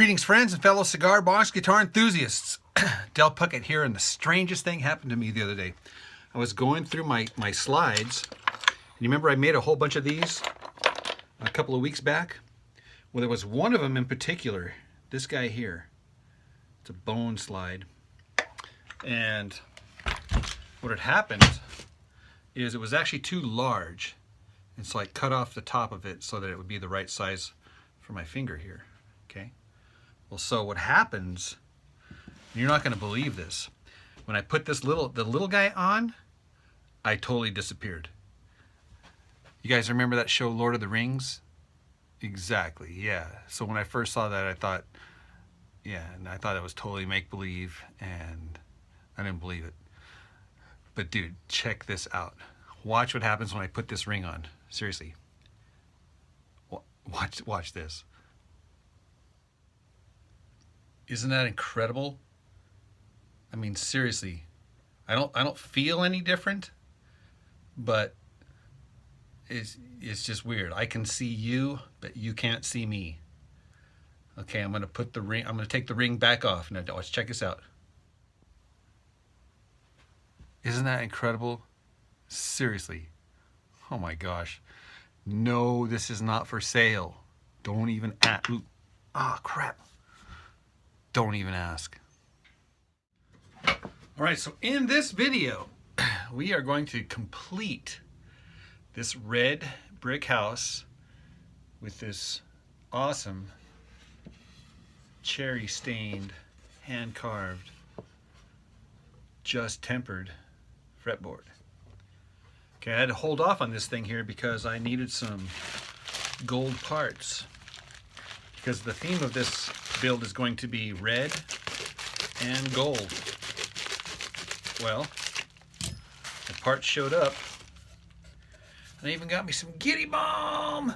Greetings, friends and fellow cigar box guitar enthusiasts. Del Puckett here, and the strangest thing happened to me the other day. I was going through my slides, and you remember I made a whole bunch of these a couple of weeks back? Well, there was one of them in particular, this guy here. It's a bone slide. And what had happened is it was actually too large, and so I cut off the top of it so that it would be the right size for my finger here. Okay. Well, so what happens, you're not going to believe this. When I put the little guy on, I totally disappeared. You guys remember that show, Lord of the Rings? Exactly, yeah. So when I first saw that, I thought, yeah, and I thought it was totally make-believe, and I didn't believe it. But dude, check this out. Watch what happens when I put this ring on. Seriously. Watch this. Isn't that incredible? I mean, seriously, I don't feel any different, but it's just weird. I can see you, but you can't see me. Okay, I'm gonna put the ring. I'm gonna take the ring back off. Now, let's check this out. Isn't that incredible? Seriously. Oh my gosh. No, this is not for sale. Don't even ask. Ah, crap. Don't even ask. All right, so in this video, we are going to complete this red brick house with this awesome cherry stained, hand carved, just tempered fretboard. Okay, I had to hold off on this thing here because I needed some gold parts, because the theme of this build is going to be red and gold. Well, the parts showed up, and they even got me some Giddy Balm.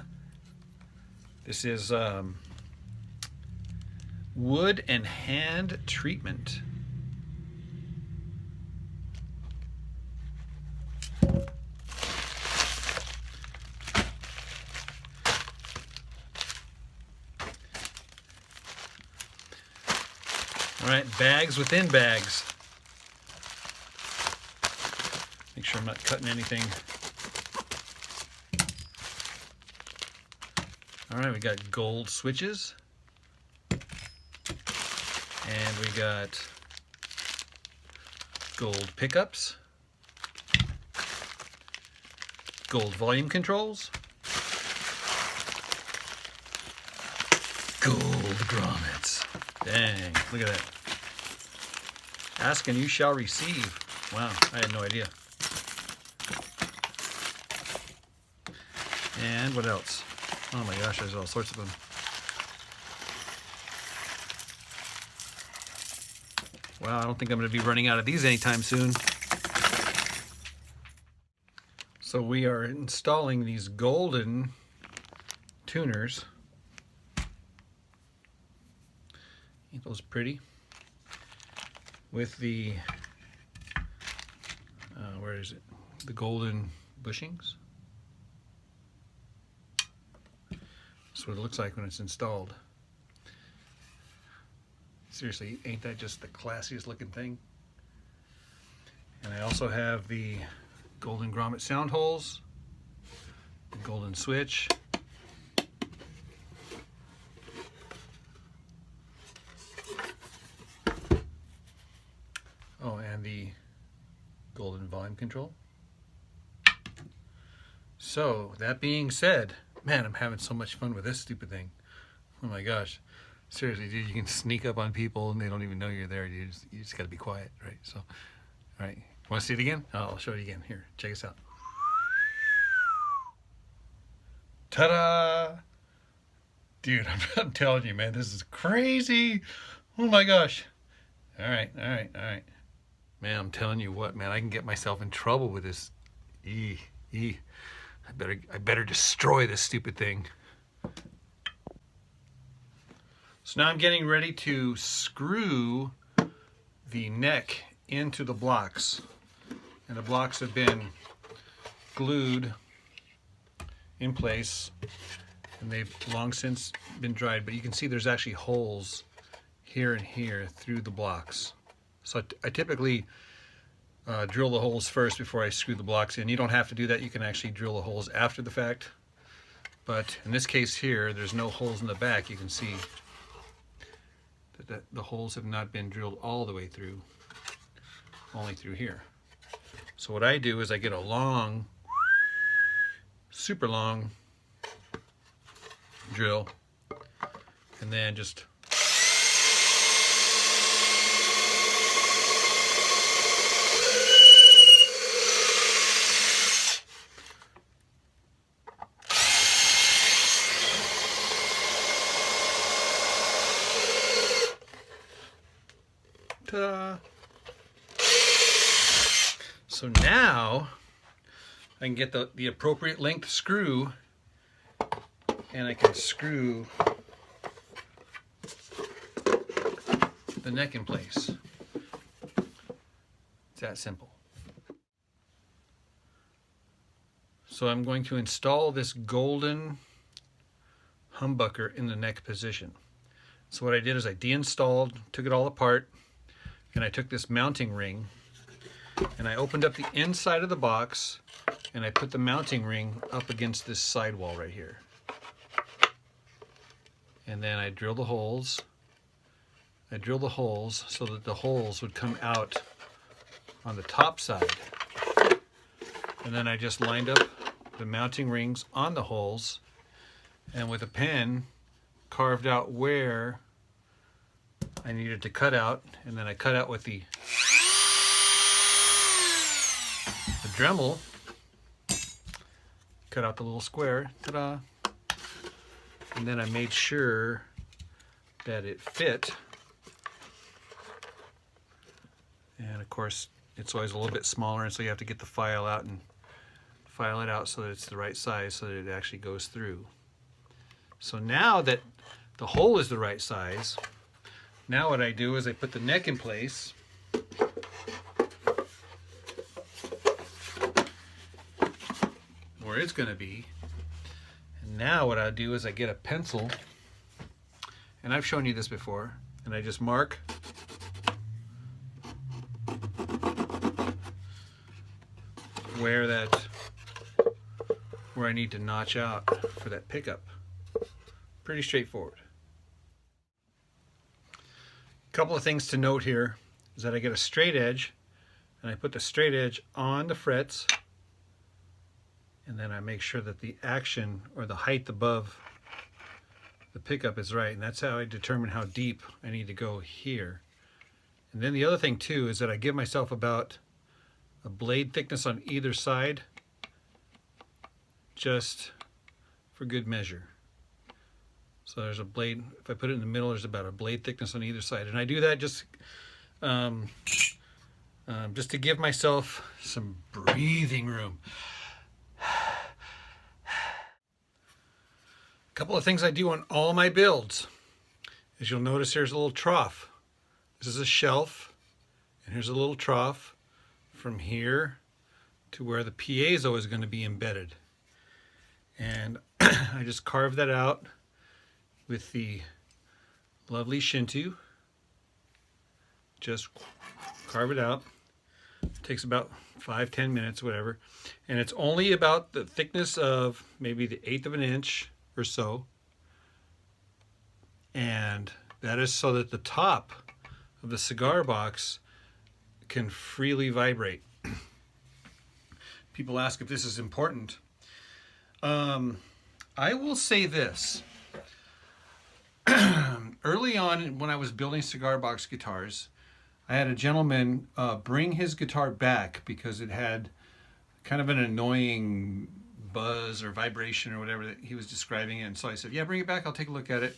This is wood and hand treatment. All right, bags within bags. Make sure I'm not cutting anything. All right, we got gold switches. And we got gold pickups. Gold volume controls. Gold grommets. Dang, look at that. Ask and you shall receive. Wow, I had no idea. And what else? Oh my gosh, there's all sorts of them. Wow, I don't think I'm going to be running out of these anytime soon. So we are installing these golden tuners. Ain't those pretty? With the, where is it? The golden bushings. That's what it looks like when it's installed. Seriously, ain't that just the classiest looking thing? And I also have the golden grommet sound holes, the golden switch, oh, and the golden volume control. So, that being said, man, I'm having so much fun with this stupid thing. Oh my gosh. Seriously, dude, you can sneak up on people and they don't even know you're there. You just got to be quiet, right? So, all right. Want to see it again? Oh, I'll show you again. Here, check this out. Ta-da! Dude, I'm telling you, man, this is crazy. Oh my gosh. All right. Man, I'm telling you what, man, I can get myself in trouble with this. I better destroy this stupid thing. So now I'm getting ready to screw the neck into the blocks. And the blocks have been glued in place. and they've long since been dried, but you can see there's actually holes here and here through the blocks. So I typically drill the holes first before I screw the blocks in. You don't have to do that. You can actually drill the holes after the fact. But in this case here, there's no holes in the back. You can see that the holes have not been drilled all the way through, only through here. So what I do is I get a long, super long drill, and then just ta-da! So now I can get the appropriate length screw, and I can screw the neck in place. It's that simple. So I'm going to install this golden humbucker in the neck position. So what I did is I deinstalled, took it all apart, and I took this mounting ring and I opened up the inside of the box and I put the mounting ring up against this sidewall right here. And then I drill the holes. I drill the holes so that the holes would come out on the top side. And then I just lined up the mounting rings on the holes, and with a pen carved out where I needed to cut out, and then I cut out with the Dremel, cut out the little square, ta-da, and then I made sure that it fit. And of course it's always a little bit smaller, and so you have to get the file out and file it out so that it's the right size so that it actually goes through. So now that the hole is the right size, now what I do is I put the neck in place, where it's going to be. And now what I do is I get a pencil, and I've shown you this before, and I just mark where I need to notch out for that pickup. Pretty straightforward. A couple of things to note here is that I get a straight edge, and I put the straight edge on the frets, and then I make sure that the action or the height above the pickup is right, and that's how I determine how deep I need to go here. And then the other thing too is that I give myself about a blade thickness on either side, just for good measure. So there's a blade, if I put it in the middle, there's about a blade thickness on either side. And I do that just to give myself some breathing room. A couple of things I do on all my builds is you'll notice here's a little trough. This is a shelf, and here's a little trough from here to where the piezo is going to be embedded. And I just carve that out with the lovely Shinto. Just carve it out. It takes about 5-10 minutes, whatever. And it's only about the thickness of maybe the 1/8 of an inch or so. And that is so that the top of the cigar box can freely vibrate. People ask if this is important. I will say this. Early on when I was building cigar box guitars, I had a gentleman bring his guitar back because it had kind of an annoying buzz or vibration or whatever that he was describing it. And so I said, yeah, bring it back, I'll take a look at it.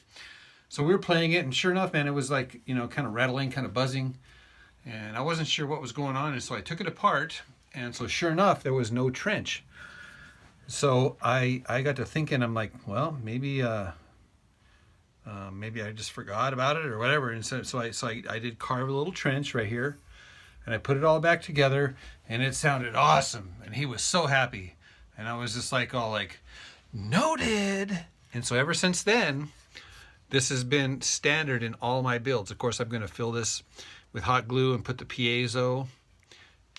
So we were playing it, and sure enough, man, it was like, you know, kind of rattling, kind of buzzing. And I wasn't sure what was going on, and so I took it apart, and so sure enough, there was no trench. So I got to thinking, I'm like, well, maybe I just forgot about it or whatever. And so I did carve a little trench right here, and I put it all back together, and it sounded awesome. And he was so happy. And I was just like, all like, noted. And so ever since then, this has been standard in all my builds. Of course, I'm going to fill this with hot glue and put the piezo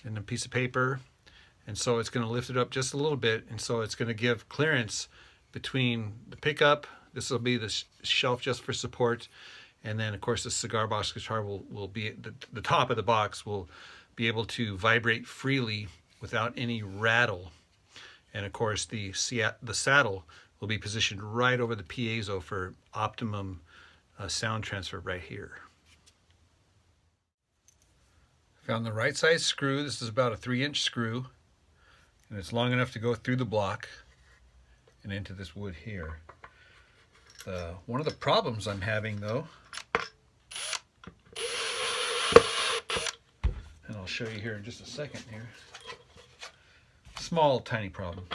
in a piece of paper. And so it's going to lift it up just a little bit. And so it's going to give clearance between the pickup. This will be the shelf just for support. And then, of course, the cigar box guitar will be at the top of the box will be able to vibrate freely without any rattle. And, of course, the saddle will be positioned right over the piezo for optimum sound transfer right here. Found the right size screw. This is about a 3-inch screw. And it's long enough to go through the block and into this wood here. One of the problems I'm having, though, and I'll show you here in just a second here. Small, tiny problem.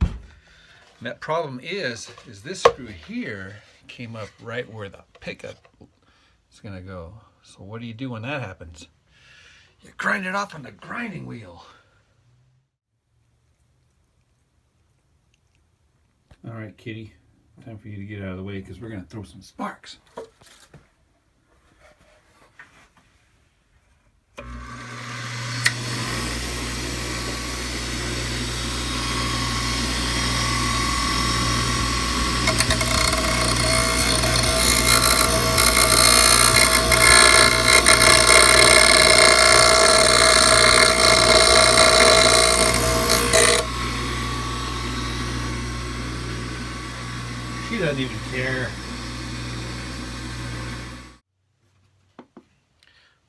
And that problem is this screw here came up right where the pickup is going to go. So what do you do when that happens? You grind it off on the grinding wheel. All right, kitty, time for you to get out of the way because we're going to throw some sparks. She doesn't even care.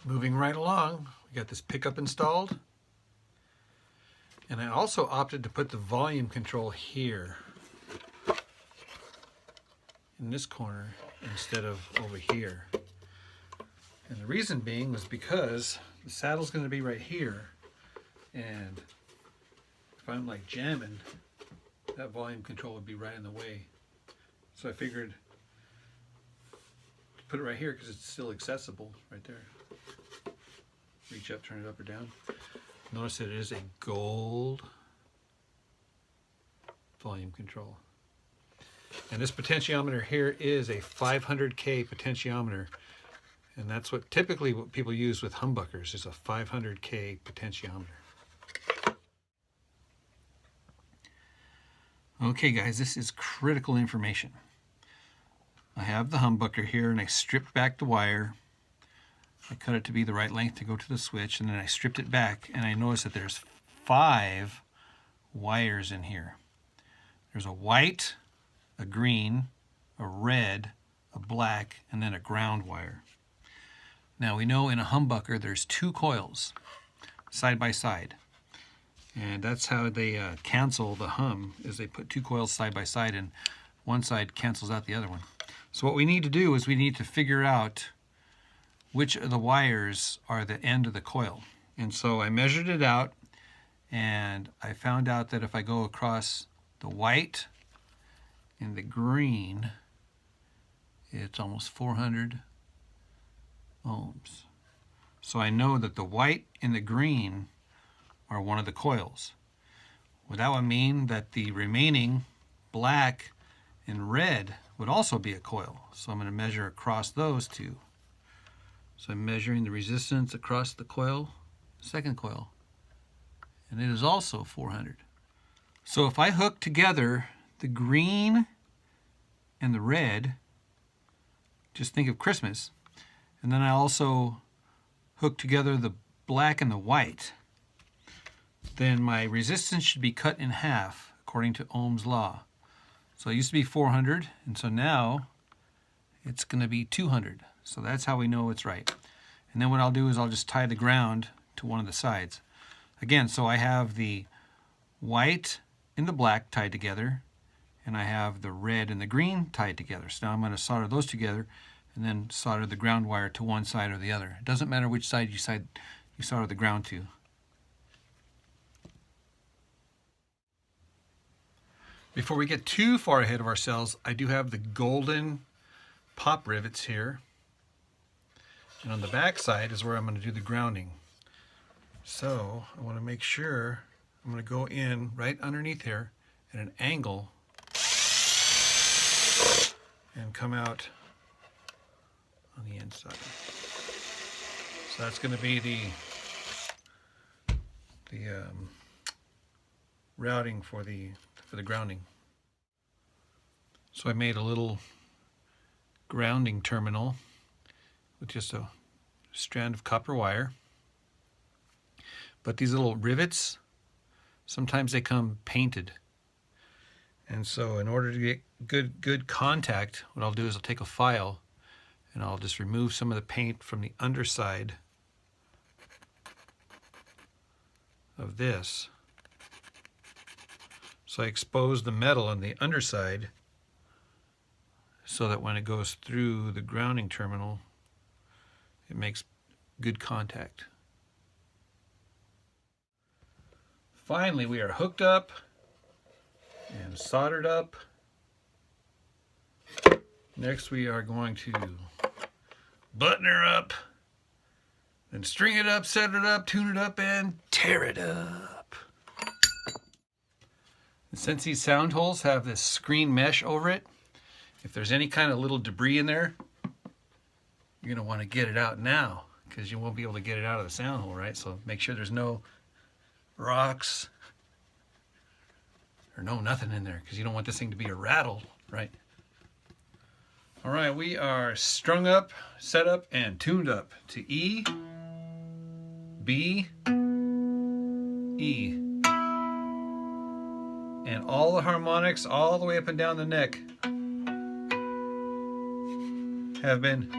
Moving right along, we got this pickup installed. And I also opted to put the volume control here in this corner instead of over here. And the reason being was because the saddle's going to be right here. And if I'm like jamming, that volume control would be right in the way. So I figured put it right here because it's still accessible right there. Reach up, turn it up or down. Notice that it is a gold volume control. And this potentiometer here is a 500K potentiometer. And that's what typically what people use with humbuckers is a 500K potentiometer. Okay guys, this is critical information. I have the humbucker here and I stripped back the wire. I cut it to be the right length to go to the switch, and then I stripped it back and I noticed that there's 5 wires in here. There's a white, a green, a red, a black, and then a ground wire. Now we know in a humbucker there's 2 coils side by side. And that's how they cancel the hum, is they put 2 coils side by side and one side cancels out the other one. So what we need to do is we need to figure out which of the wires are the end of the coil. And so I measured it out and I found out that if I go across the white and the green, it's almost 400 ohms. So I know that the white and the green are one of the coils. Would that would mean that the remaining black and red would also be a coil. So I'm going to measure across those 2. So I'm measuring the resistance across the coil, second coil, and it is also 400. So if I hook together the green and the red, just think of Christmas, and then I also hook together the black and the white, then my resistance should be cut in half according to Ohm's law. So it used to be 400, and so now it's going to be 200. So that's how we know it's right. And then what I'll do is I'll just tie the ground to one of the sides. Again, so I have the white and the black tied together, and I have the red and the green tied together. So now I'm going to solder those together and then solder the ground wire to one side or the other. It doesn't matter which side you solder the ground to. Before we get too far ahead of ourselves, I do have the golden pop rivets here. And on the back side is where I'm going to do the grounding. So I want to make sure I'm going to go in right underneath here at an angle and come out on the inside. So that's going to be the routing for the grounding. So I made a little grounding terminal with just a strand of copper wire. But these little rivets, sometimes they come painted. And so in order to get good contact, what I'll do is I'll take a file and I'll just remove some of the paint from the underside of this. So I expose the metal on the underside so that when it goes through the grounding terminal, it makes good contact. Finally, we are hooked up and soldered up. Next, we are going to button her up, then string it up, set it up, tune it up, and tear it up. And since these sound holes have this screen mesh over it, if there's any kind of little debris in there, you're going to want to get it out now because you won't be able to get it out of the sound hole, right? So make sure there's no rocks or nothing in there because you don't want this thing to be a rattle, right? All right, we are strung up, set up, and tuned up to E, B, E. And all the harmonics all the way up and down the neck have been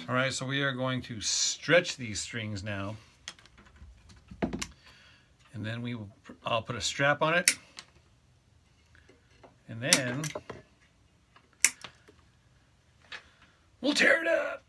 all right, so we are going to stretch these strings now. And then I'll put a strap on it. And then we'll tear it up.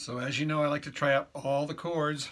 So as you know, I like to try out all the chords.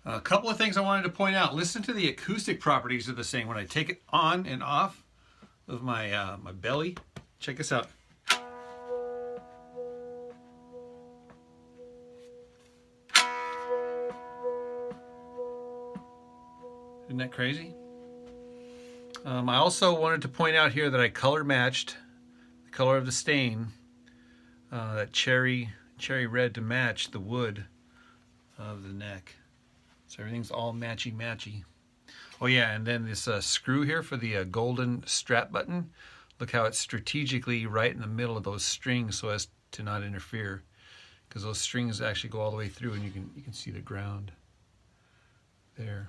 A couple of things I wanted to point out. Listen to the acoustic properties of this thing when I take it on and off of my my belly. Check this out. Isn't that crazy? I also wanted to point out here that I color matched the color of the stain, that cherry red to match the wood of the neck. So everything's all matchy-matchy. Oh yeah, and then this screw here for the golden strap button. Look how it's strategically right in the middle of those strings so as to not interfere, because those strings actually go all the way through, and you can see the ground there.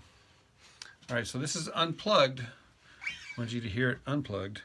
All right, so this is unplugged. I want you to hear it unplugged.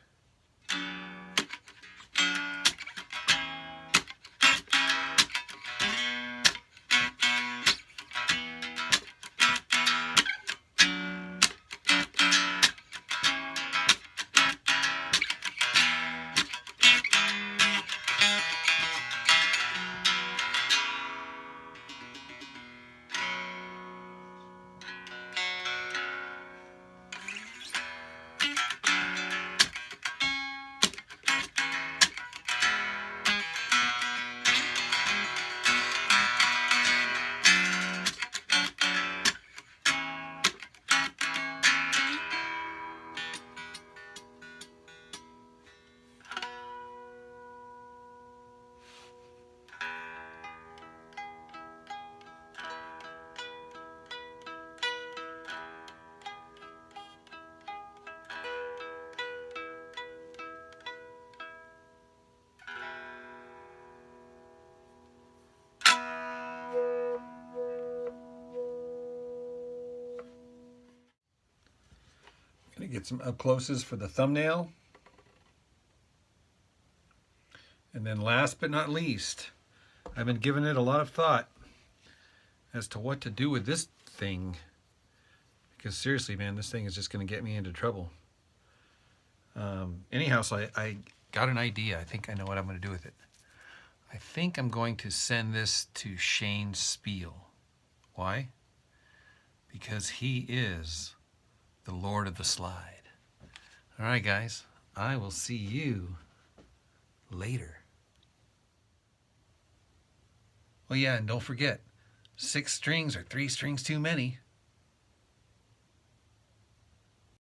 Gonna get some up closes for the thumbnail. And then last but not least, I've been giving it a lot of thought as to what to do with this thing. Because seriously, man, this thing is just gonna get me into trouble. Anyhow, so I got an idea. I think I know what I'm gonna do with it. I think I'm going to send this to Shane Spiel. Why? Because he is the Lord of the Slide. All right, guys, I will see you later. Oh yeah, and don't forget, 6 strings are 3 strings too many.